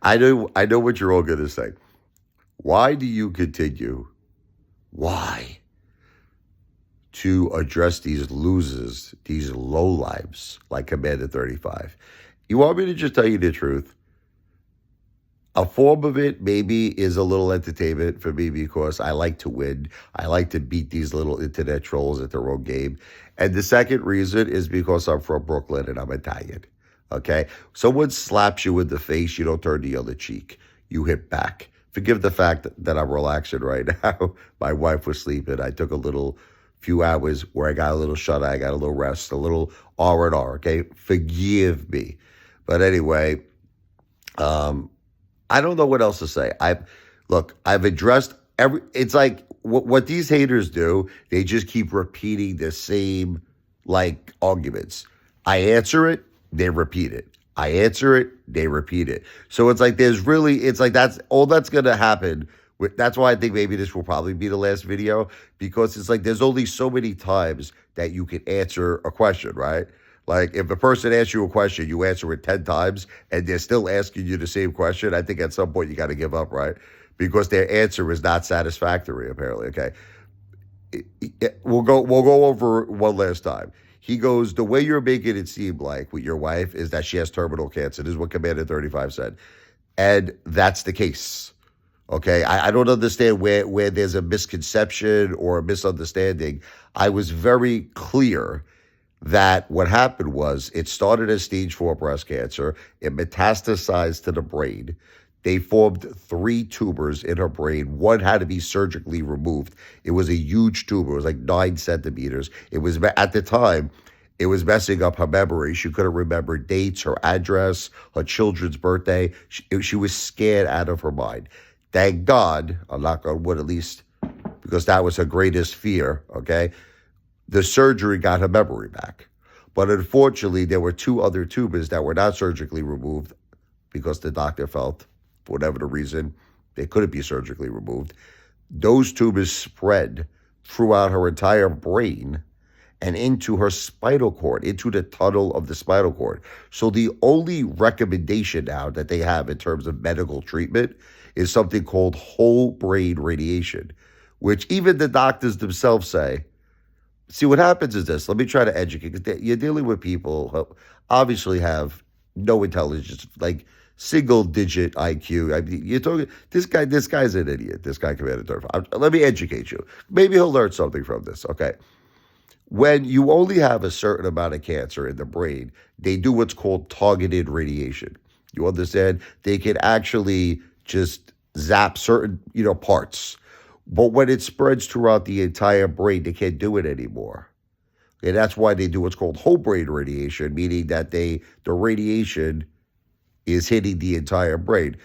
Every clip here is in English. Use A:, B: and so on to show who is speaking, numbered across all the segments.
A: I know what you're all going to say. Why do you continue? Why? To address these losers, these lowlives like Commander 35. You want me to just tell you the truth? A form of it maybe is a little entertainment for me because I like to win. I like to beat these little internet trolls at their own game. And the second reason is because I'm from Brooklyn and I'm Italian. Okay? Someone slaps you in the face, you don't turn the other cheek. You hit back. Forgive the fact that I'm relaxing right now. My wife was sleeping. I took a little few hours where I got a little shut eye, I got a little rest, a little R&R, okay? Forgive me. But anyway, I don't know what else to say. I've addressed it's like what these haters do, they just keep repeating the same like arguments. I answer it, they repeat it. I answer it, they repeat it. So it's like it's like that's all that's gonna happen. That's why I think maybe this will probably be the last video because it's like there's only so many times that you can answer a question, right? Like if a person asks you a question, you answer it 10 times and they're still asking you the same question. I think at some point you got to give up, right? Because their answer is not satisfactory, apparently. Okay. We'll go over one last time. He goes, the way you're making it seem like with your wife is that she has terminal cancer. This is what Commander 35 said. And that's the case. Okay. I don't understand where there's a misconception or a misunderstanding. I was very clear that what happened was it started as stage 4 breast cancer. It metastasized to the brain. They formed 3 tumors in her brain. One had to be surgically removed. It was a huge tumor. It was like 9 centimeters. It was, at the time, it was messing up her memory. She couldn't remember dates, her address, her children's birthday. She was scared out of her mind. Thank God, I'm not going to wood at least, because that was her greatest fear, okay? The surgery got her memory back. But unfortunately, there were 2 other tumors that were not surgically removed because the doctor felt, for whatever the reason, they couldn't be surgically removed. Those tumors spread throughout her entire brain and into her spinal cord, into the tunnel of the spinal cord. So the only recommendation now that they have in terms of medical treatment is something called whole brain radiation, which even the doctors themselves say, see, what happens is this. Let me try to educate. Because you're dealing with people who obviously have no intelligence, like single-digit IQ. I mean, you're talking, this guy's an idiot, this guy, Commander 35. Let me educate you. Maybe he'll learn something from this, okay? When you only have a certain amount of cancer in the brain, they do what's called targeted radiation. You understand? They can actually just zap certain, parts. But when it spreads throughout the entire brain, they can't do it anymore. And that's why they do what's called whole brain radiation, meaning that the radiation is hitting the entire brain.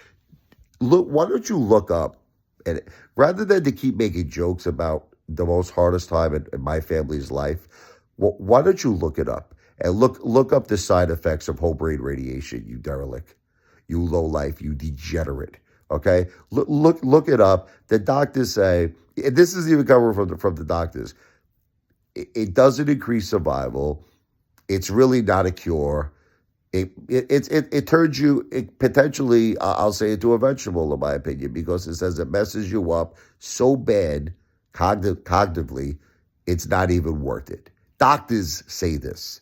A: Look, why don't you look up, and rather than to keep making jokes about the most hardest time in my family's life, why don't you look it up and look up the side effects of whole brain radiation, you derelict, you lowlife, you degenerate. Okay, look it up. The doctors say, and this is even covered from the doctors. It doesn't increase survival. It's really not a cure. It turns you potentially, I'll say, into a vegetable, in my opinion, because it says it messes you up so bad cognitively, it's not even worth it. Doctors say this.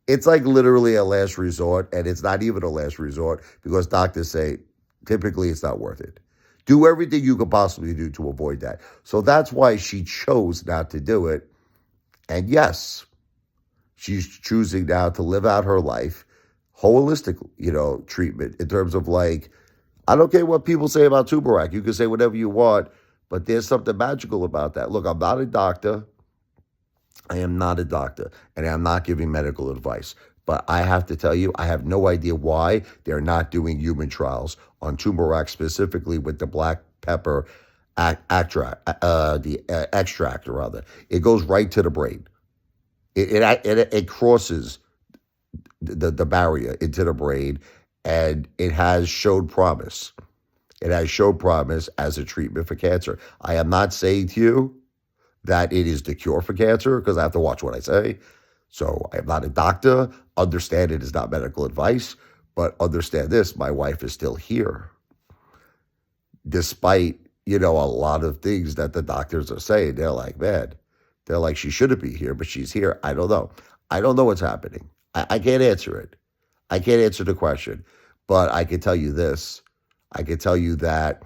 A: It's like literally a last resort, and it's not even a last resort because doctors say, typically, it's not worth it. Do everything you could possibly do to avoid that. So that's why she chose not to do it. And yes, she's choosing now to live out her life, holistic, treatment in terms of like, I don't care what people say about turmeric. You can say whatever you want, but there's something magical about that. Look, I'm not a doctor. I am not a doctor, and I'm not giving medical advice. But I have to tell you, I have no idea why they're not doing human trials on turmeric, specifically with the black pepper extract, rather. It goes right to the brain. It crosses the barrier into the brain, and it has showed promise. It has showed promise as a treatment for cancer. I am not saying to you that it is the cure for cancer, because I have to watch what I say. So I am not a doctor. Understand it is not medical advice. But understand this, my wife is still here, despite, a lot of things that the doctors are saying. They're like, man, they're like, she shouldn't be here, but she's here. I don't know. I don't know what's happening. I can't answer it. I can't answer the question, but I can tell you this. I can tell you that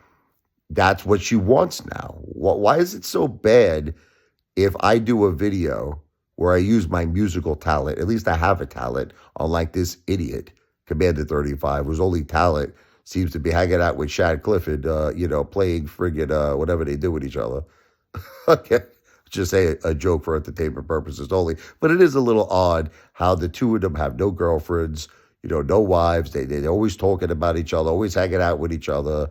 A: that's what she wants now. Why is it so bad if I do a video where I use my musical talent? At least I have a talent, unlike this idiot, Commander 35, whose only talent seems to be hanging out with Shad Clifford, playing friggin' whatever they do with each other. Okay. Just say a joke for entertainment purposes only. But it is a little odd how the two of them have no girlfriends, no wives. They're always talking about each other, always hanging out with each other.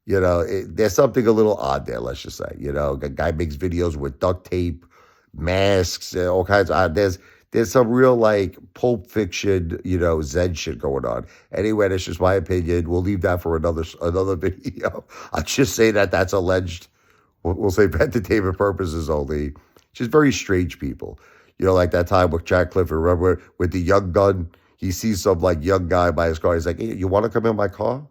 A: There's something a little odd there, let's just say. A guy makes videos with duct tape, masks, all kinds of there's some real like Pulp Fiction, Zen shit going on. Anyway, that's just my opinion. We'll leave that for another video. I'll just say that that's alleged. We'll say for entertainment purposes only. Just very strange people. Like that time with Jack Clifford, remember with the young gun? He sees some like young guy by his car. He's like, hey, you want to come in my car?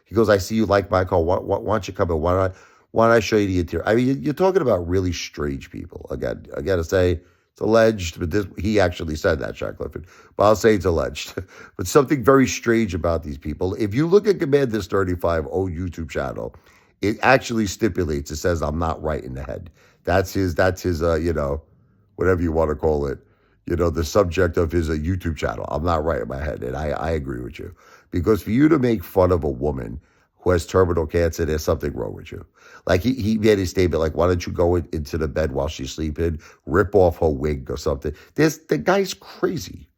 A: He goes, I see you like my car. Why don't you come in? Why don't I show you the interior? I mean, you're talking about really strange people. Again, I got to say, it's alleged, but he actually said that, Jack Clifford. But I'll say it's alleged. But something very strange about these people. If you look at Commander 35 old YouTube channel, it actually stipulates, it says, I'm not right in the head. That's his, whatever you want to call it, the subject of his YouTube channel. I'm not right in my head. And I agree with you. Because for you to make fun of a woman who has terminal cancer, there's something wrong with you. Like he made a statement like, why don't you go into the bed while she's sleeping, rip off her wig or something. The guy's crazy.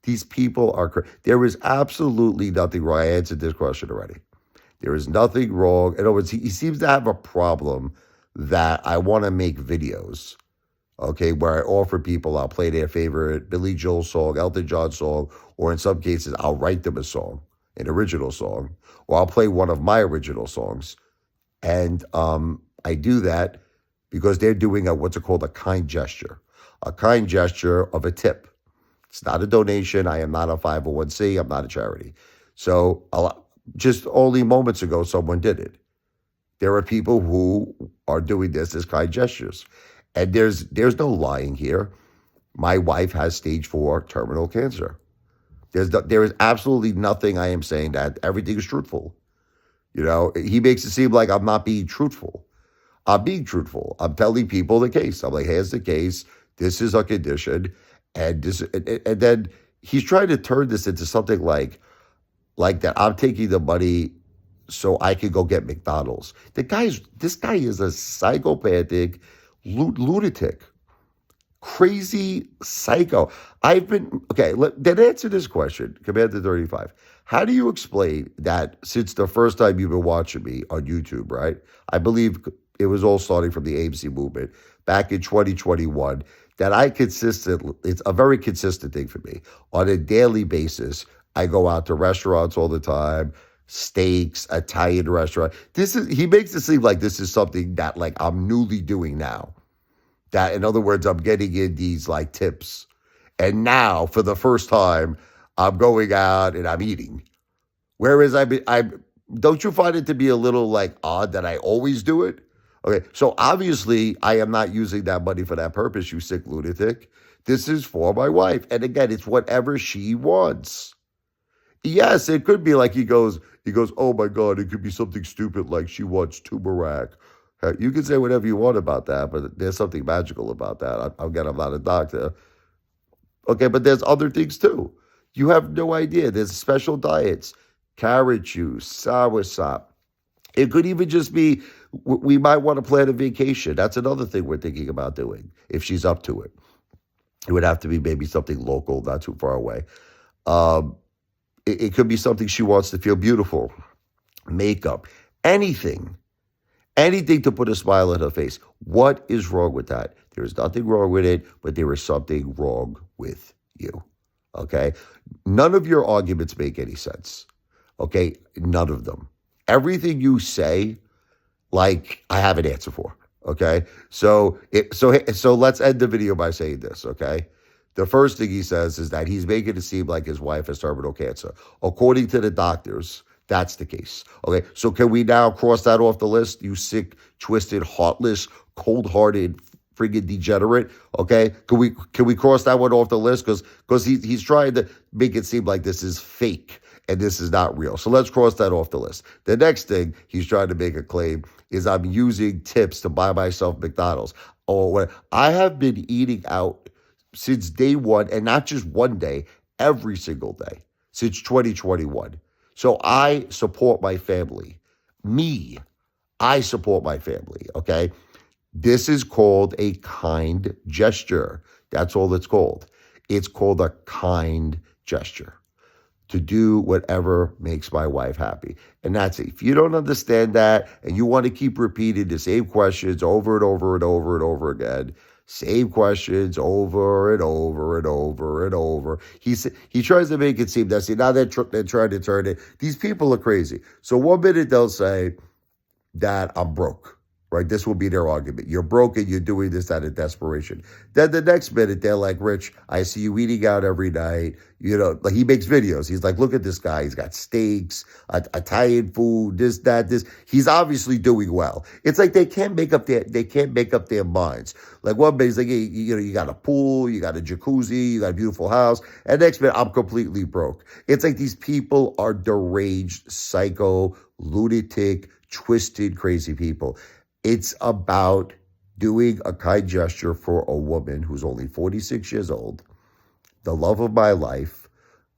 A: These people are crazy. There is absolutely nothing wrong. I answered this question already. There is nothing wrong. In other words, he seems to have a problem that I want to make videos, okay, where I offer people, I'll play their favorite Billy Joel song, Elton John song, or in some cases, I'll write them a song, an original song, or I'll play one of my original songs. And I do that because they're doing what's called a kind gesture of a tip. It's not a donation. I am not a 501c. I'm not a charity. So just only moments ago, someone did it. There are people who are doing this as kind gestures. And there's no lying here. My wife has stage 4 terminal cancer. There is absolutely nothing I am saying that everything is truthful. He makes it seem like I'm not being truthful. I'm being truthful. I'm telling people the case. I'm like, here's the case. This is a condition. And then he's trying to turn this into something like that. I'm taking the money so I can go get McDonald's. This guy is a psychopathic lunatic, crazy psycho. Then answer this question, Commander 35. How do you explain that since the first time you've been watching me on YouTube, right? I believe it was all starting from the AMC movement back in 2021, that it's a very consistent thing for me. On a daily basis, I go out to restaurants all the time, steaks, Italian restaurant. He makes it seem like this is something that like I'm newly doing now. That, in other words, I'm getting in these like tips. And now, for the first time, I'm going out and I'm eating. Whereas don't you find it to be a little like odd that I always do it? Okay, so obviously I am not using that money for that purpose, you sick lunatic. This is for my wife. And again, it's whatever she wants. Yes, it could be like he goes, oh my God, it could be something stupid like she wants turmeric. You can say whatever you want about that, but there's something magical about that. I'm not a doctor. Okay, but there's other things too. You have no idea. There's special diets, carrot juice, soursop. It could even just be, we might want to plan a vacation. That's another thing we're thinking about doing, if she's up to it. It would have to be maybe something local, not too far away. It could be something she wants to feel beautiful, makeup, anything to put a smile on her face. What is wrong with that? There is nothing wrong with it, but there is something wrong with you, okay? None of your arguments make any sense, okay? None of them. Everything you say, like, I have an answer for, okay? So let's end the video by saying this, okay? The first thing he says is that he's making it seem like his wife has terminal cancer. According to the doctors, that's the case. Okay, so can we now cross that off the list? You sick, twisted, heartless, cold-hearted, friggin' degenerate. Okay, can we cross that one off the list? Because he's trying to make it seem like this is fake and this is not real. So let's cross that off the list. The next thing he's trying to make a claim is I'm using tips to buy myself McDonald's. Oh, I have been eating out since day one, and not just one day, every single day since 2021. So I support my family. I support my family, okay? This is called a kind gesture. That's all it's called. It's called a kind gesture to do whatever makes my wife happy. And that's it. If you don't understand that and you want to keep repeating the same questions over and over and over and over again, same questions over and over and over and over. He tries to make it seem that, see, now they're trying to turn it. These people are crazy. So one minute they'll say that I'm broke. Right? This will be their argument. You're broken. You're doing this out of desperation. Then the next minute, they're like, Rich, I see you eating out every night. You know, like he makes videos. He's like, look at this guy. He's got steaks, Italian food, this, that, this. He's obviously doing well. It's like they can't make up their minds. Like one minute, he's like, hey, you got a pool, you got a jacuzzi, you got a beautiful house. And next minute, I'm completely broke. It's like these people are deranged, psycho, lunatic, twisted, crazy people. It's about doing a kind gesture for a woman who's only 46 years old, the love of my life,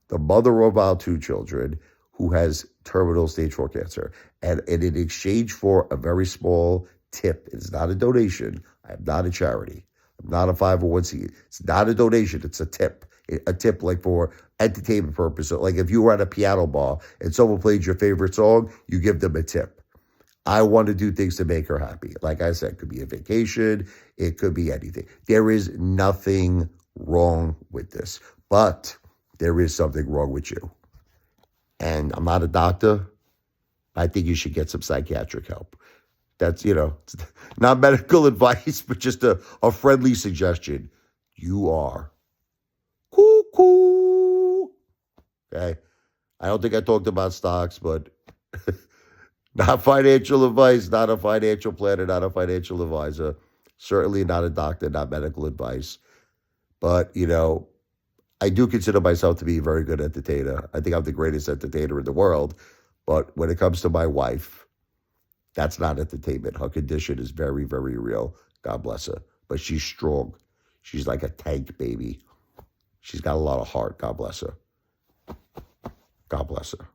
A: the mother of our 2 children, who has terminal stage 4 cancer. And in exchange for a very small tip, it's not a donation. I am not a charity. I'm not a 501c. It's not a donation. It's a tip. A tip like for entertainment purposes. Like if you were at a piano bar and someone played your favorite song, you give them a tip. I want to do things to make her happy. Like I said, it could be a vacation. It could be anything. There is nothing wrong with this, but there is something wrong with you. And I'm not a doctor. I think you should get some psychiatric help. That's, not medical advice, but just a friendly suggestion. You are cuckoo. Okay. I don't think I talked about stocks, but not financial advice, not a financial planner, not a financial advisor, certainly not a doctor, not medical advice. But, I do consider myself to be a very good entertainer. I think I'm the greatest entertainer in the world. But when it comes to my wife, that's not entertainment. Her condition is very, very real. God bless her. But she's strong. She's like a tank baby. She's got a lot of heart. God bless her. God bless her.